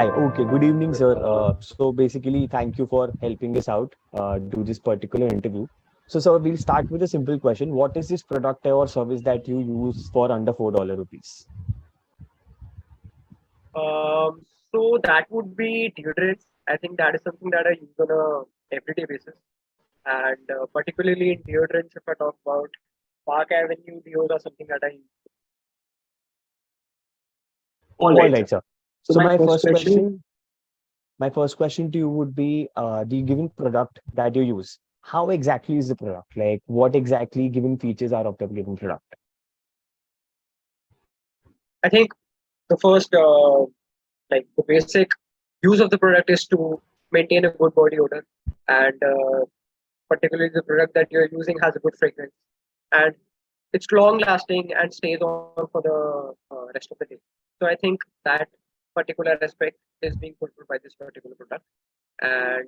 Hi. Okay. Good evening, sir. So basically, thank you for helping us out do this particular interview. So, sir, we'll start with a simple question. What is this product or service that you use for under $4 rupees? Um, so that would be deodorants. I think that is something that I use on a everyday basis, and particularly in deodorants, if I talk about Park Avenue deos are something that I use. All All right, right, sir. sir. So So my first question. my first question to you would be the given product that you use. How exactly is the product? Like, what exactly given features are of the given product? I think the first, the basic use of the product is to maintain a good body odor, and particularly the product that you're using has a good fragrance, and it's long lasting and stays on for the rest of the day. So I think that particular aspect is being fulfilled by this particular product. And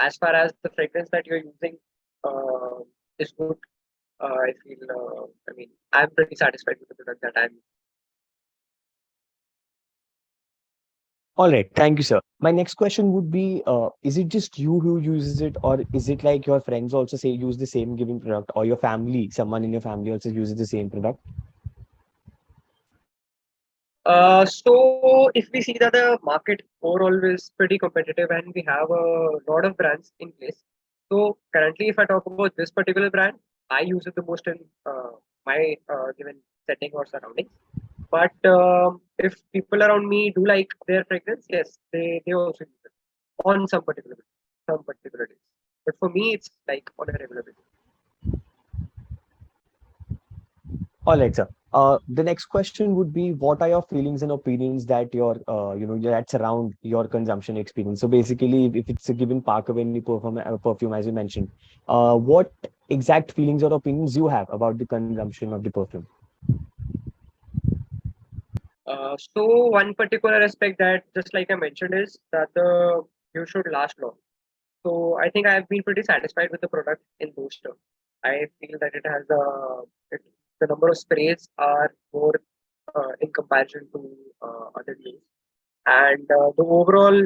as far as the fragrance that you're using uh, is good, I feel. I mean, I'm pretty satisfied with the product that I'm. All right, thank you, sir. My next question would be, is it just you who uses it, or is it like your friends also say use the same given product, or your family, someone in your family also uses the same product? So if we see that the market overall is pretty competitive and we have a lot of brands in place. So currently, if I talk about this particular brand, I use it the most in my given setting or surroundings. But if people around me do like their fragrance, yes, they also use it on some particular days. But for me, it's like on a regular basis. All right, sir. The next question would be, what are your feelings and opinions that that surround your consumption experience? So basically, if it's a given Park Avenue perfume, as you mentioned, what exact feelings or opinions you have about the consumption of the perfume? So one particular aspect that, just like I mentioned, is that the you should last long. So I think I have been pretty satisfied with the product in those terms. I feel that the number of sprays are more in comparison to other deals, and the overall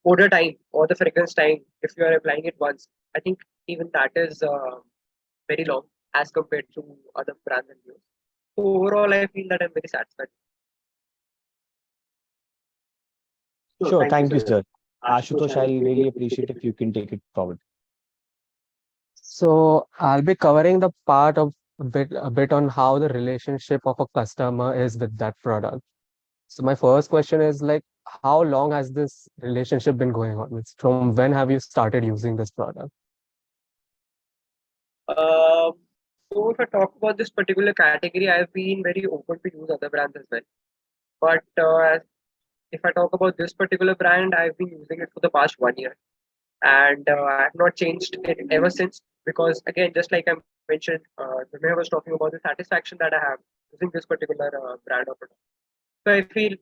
odor time or the fragrance time, if you are applying it once, I think even that is very long as compared to other brands and deals. So overall, I feel that I'm very satisfied. Sure, Sure, thank you, thank you, sir. sir. Ashutosh, Ashutosh, I I will really really appreciate appreciate it. if you can take it forward. So I'll be covering the part of a bit on how the relationship of a customer is with that product. So my first question is like, how long has this relationship been going on? It's from when have you started using this product? Um, so if I talk about this particular category, I've been very open to use other brands as well. But if I talk about this particular brand, I've been using it for the past 1 year, and I've not changed it ever since. Because again, just like I mentioned, when I was talking about the satisfaction that I have using this particular brand or product. So I feel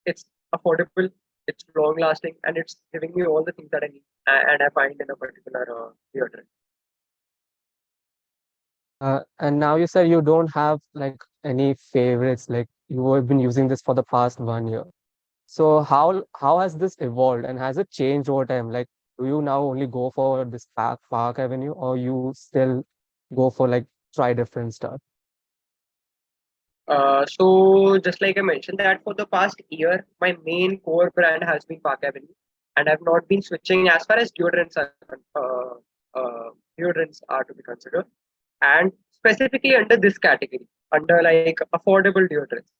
it's affordable, it's long lasting, and it's giving me all the things that I need, and I find in a particular deodorant. And now you said you don't have like any favorites, like you have been using this for the past 1 year. So how has this evolved and has it changed over time? Like, do you now only go for this Park Avenue, or you still go for like try different stuff? So just like I mentioned that for the past year, my main core brand has been Park Avenue, and I've not been switching as far as deodorants are to be considered, and specifically under this category, under like affordable deodorants.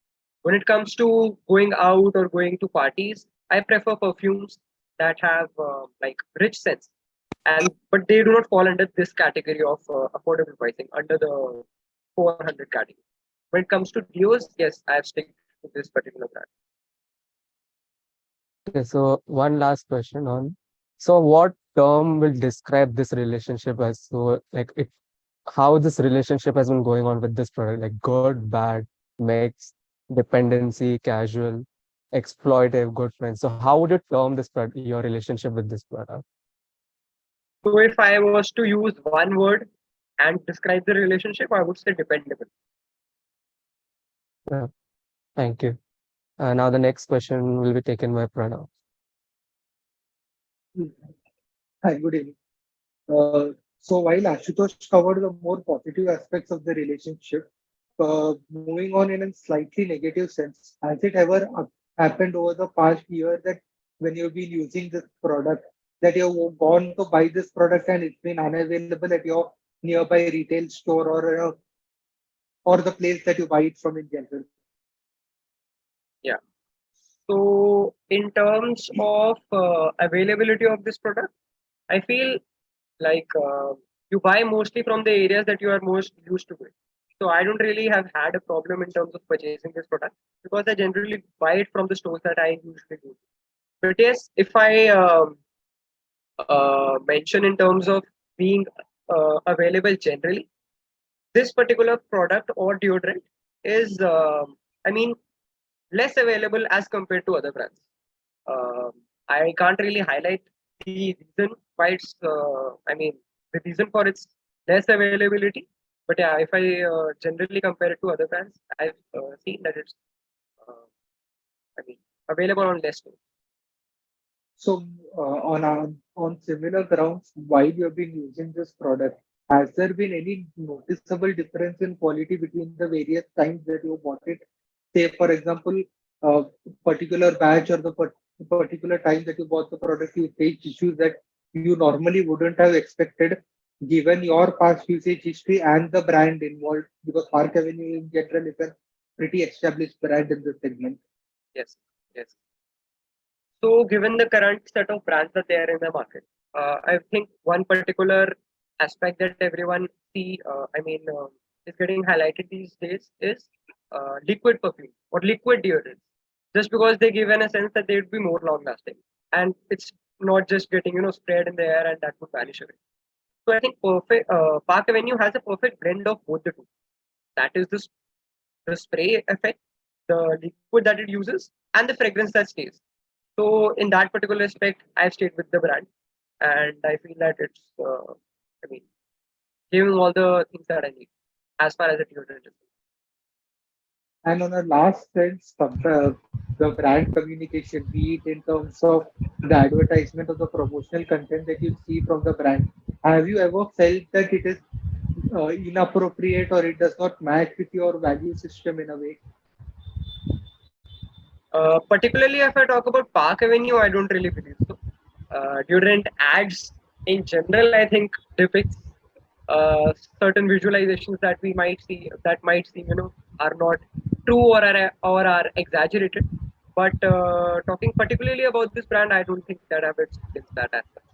When it comes to going out or going to parties, I prefer perfumes that have like rich scents, and but they do not fall under this category of affordable pricing under the 400 category. When it comes to deos, yes, I have stick to this particular brand. Okay, so one last question on, so what term will describe this relationship as? So like it, how this relationship has been going on with this product, like good, bad, mixed, dependency, casual, exploitive, good friends. So how would you term this product, your relationship with this product? So if I was to use one word and describe the relationship, I would say dependable. Yeah, thank you. Now the next question will be taken by Pranav. Hi, good evening. So while Ashutosh covered the more positive aspects of the relationship, moving on in a slightly negative sense, has it ever happened over the past year that when you've been using this product, that you've gone to buy this product and it's been unavailable at your nearby retail store or the place that you buy it from in general? Yeah. So in terms of availability of this product, I feel like you buy mostly from the areas that you are most used to it. So I don't really have had a problem in terms of purchasing this product because I generally buy it from the stores that I usually go to. But yes, if I mention in terms of being available generally, this particular product or deodorant is, I mean, less available as compared to other brands. Um I can't really highlight the reason why the reason for its less availability. But yeah, if I generally compare it to other brands, I've seen that it's, uh, I mean, available on less stores. So, on similar grounds, while you have been using this product, has there been any noticeable difference in quality between the various times that you bought it? Say, for example, a particular batch or the particular time that you bought the product, you faced issues that you normally wouldn't have expected, given your past usage history and the brand involved, because Park Avenue in general is a pretty established brand in this segment. Yes, yes. So, given the current set of brands that they are in the market, I think one particular aspect that everyone is getting highlighted these days is liquid perfume or liquid deodorant. Just because they give in a sense that they would be more long lasting, and it's not just getting sprayed in the air and that would vanish away. So I think perfect Park Avenue has a perfect blend of both the two. That is the spray effect, the liquid that it uses, and the fragrance that stays. So in that particular aspect, I've stayed with the brand, and I feel that it's, I mean, giving all the things that I need as far as the deodorant is. And on a last sense, the brand communication, be it in terms of the advertisement or the promotional content that you see from the brand, have you ever felt that it is inappropriate or it does not match with your value system in a way? Particularly if I talk about Park Avenue, I don't really believe so. Deodorant ads in general, I think, depicts uh, certain visualizations that we might see that might seem are not true or are exaggerated. But talking particularly about this brand, I don't think that have experienced that aspect.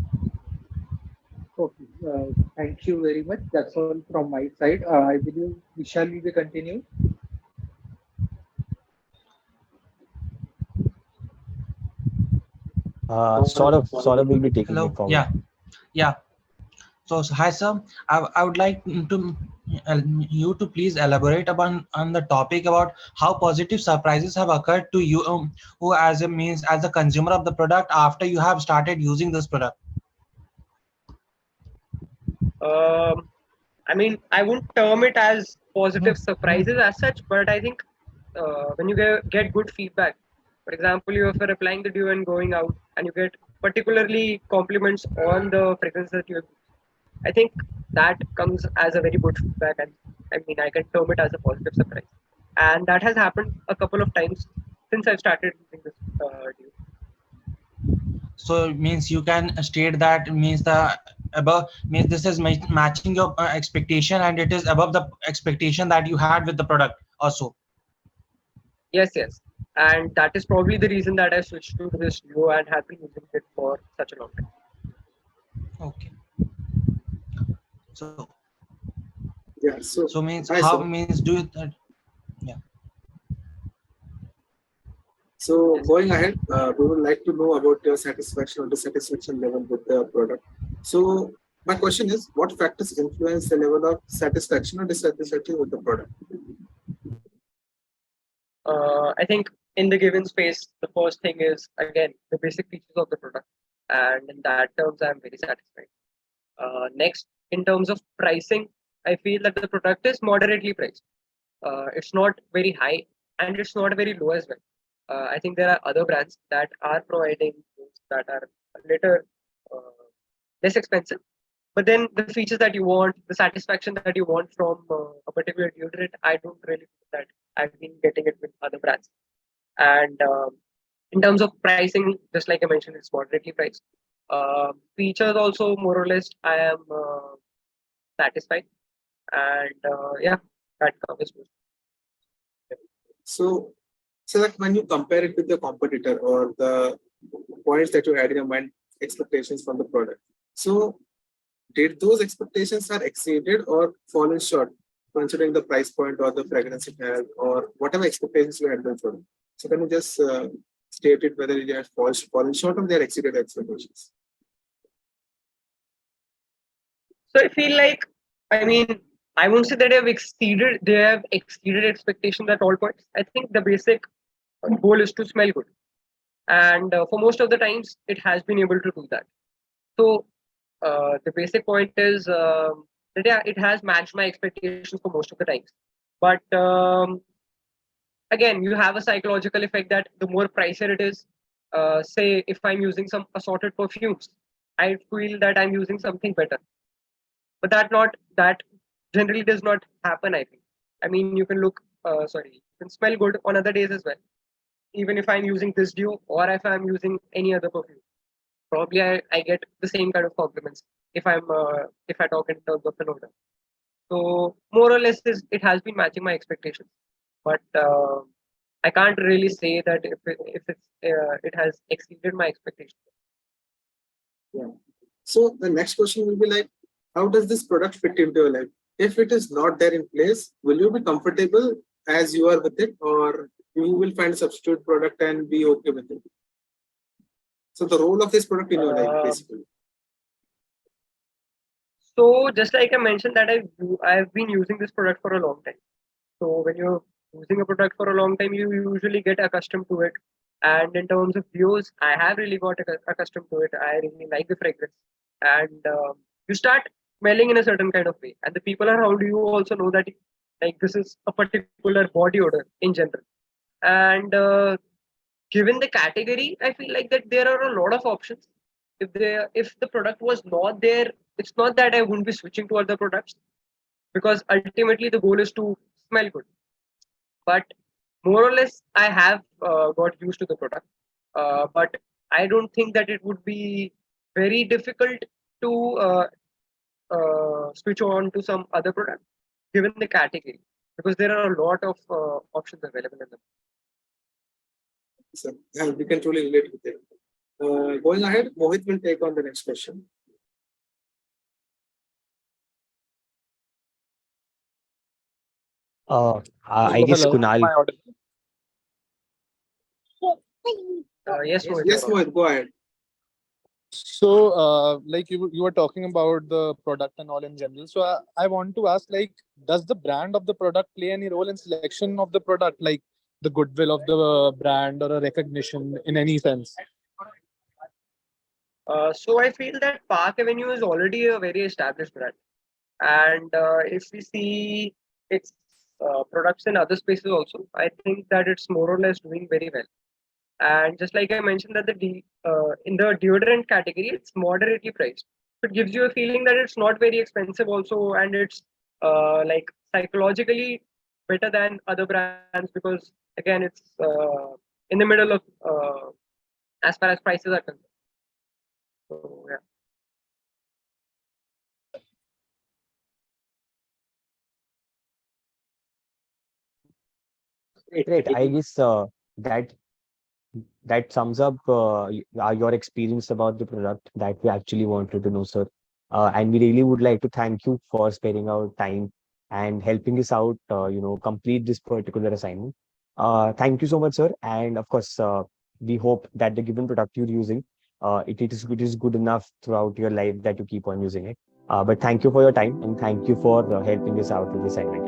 Okay, thank you very much. That's all from my side. I believe Vishal will be continuing. Sort of will be taking Hello. it forward. Yeah. Yeah. So, hi, sir. I would like to you to please elaborate upon on the topic about how positive surprises have occurred to you, who as a means as a consumer of the product after you have started using this product. Um, I wouldn't term it as Mhm, positive mhm. surprises as such, but I think when you get good feedback, for example, you are applying the dew and going out, and you get particularly compliments on the fragrance that you have used, I think that comes as a very good feedback, and I can term it as a positive surprise. And that has happened a couple of times since I've started using this dew. So means you can state that means the above means this is matching your expectation and it is above the expectation that you had with the product also. Yes, yes. And that is probably the reason that I switched to this duo and have been using it for such a long time. Okay. So Yeah, so so means hi how sir. means do it yeah. So Yes. going ahead, we would like to know about your satisfaction or dissatisfaction level with the product. So my question is, what factors influence the level of satisfaction or dissatisfaction with the product? I think in the given space, the first thing is again the basic features of the product, and in that terms, I'm very satisfied. Next, in terms of pricing, I feel that the product is moderately priced. It's not very high and it's not very low as well. I think there are other brands that are providing those that are a little uh, less expensive. But then the features that you want, the satisfaction that you want from a particular deodorant, I don't really feel that I've been getting it with other brands. And in terms of pricing, just like I mentioned, it's moderately priced. Features also more or less I am satisfied, and yeah, that covers most. So, so that when you compare it with the competitor or the points that you had in your mind, expectations from the product. So, did those expectations are exceeded or fallen short, considering the price point or the fragrance it has, or whatever expectations you had before? So, can you just state it whether it has fallen short or they are exceeded expectations? So I feel like, I mean, I won't say that they have exceeded expectations at all points. I think the basic goal is to smell good, and for most of the times, it has been able to do that. So the basic point is that yeah, it has matched my expectations for most of the times. But again, you have a psychological effect that the more pricier it is, say if I'm using some assorted perfumes, I feel that I'm using something better. But that generally does not happen. I think. I mean, you can look. Sorry, you can smell good on other days as well. Even if I'm using this duo or if I'm using any other perfume, probably I get the same kind of compliments if I talk in terms of an odor. So more or less, it has been matching my expectations, but I can't really say that if it has exceeded my expectations. Yeah. So the next question will be like, how does this product fit into your life? If it is not there in place, will you be comfortable as you are with it, or you will find a substitute product and be okay with it? So the role of this product in your life, Uh, basically. so just like I mentioned that I've been using this product for a long time. So when you're using a product for a long time, you usually get accustomed to it. And in terms of views, I have really got accustomed to it. I really like the fragrance, and you start smelling in a certain kind of way. And the people around you also know that like this is a particular body odor in general. And given the category, I feel like that there are a lot of options. If the product was not there, it's not that I wouldn't be switching to other products because ultimately the goal is to smell good. But more or less, I have got used to the product. But I don't think that it would be very difficult to switch on to some other product given the category because there are a lot of options available in them. So yeah, we can truly relate with it. Going ahead, Mohit will take on the next question. I So guess hello, am Kunal. I audible? Yes, Mohit, Yes, you're on. Mohit, go ahead. So, like you were talking about the product and all in general. So, I want to ask, like, does the brand of the product play any role in selection of the product, like the goodwill of the brand or a recognition in any sense? So I feel that Park Avenue is already a very established brand, and if we see its products in other spaces also, I think that it's more or less doing very well. And just like I mentioned that in the deodorant category, it's moderately priced. It gives you a feeling that it's not very expensive also, and it's like psychologically better than other brands because again, it's in the middle of as far as prices are concerned. So yeah. Great. I guess that that sums up your experience about the product that we actually wanted to know, sir. And we really would like to thank you for sparing our time and helping us out, complete this particular assignment. Thank you so much, sir. And of course, we hope that the given product you're using, it is good enough throughout your life that you keep on using it. But thank you for your time and thank you for helping us out with the assignment.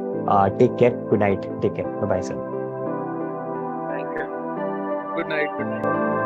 Take care. Good night. Take care. Bye bye, sir. Thank you. Good night. Good night.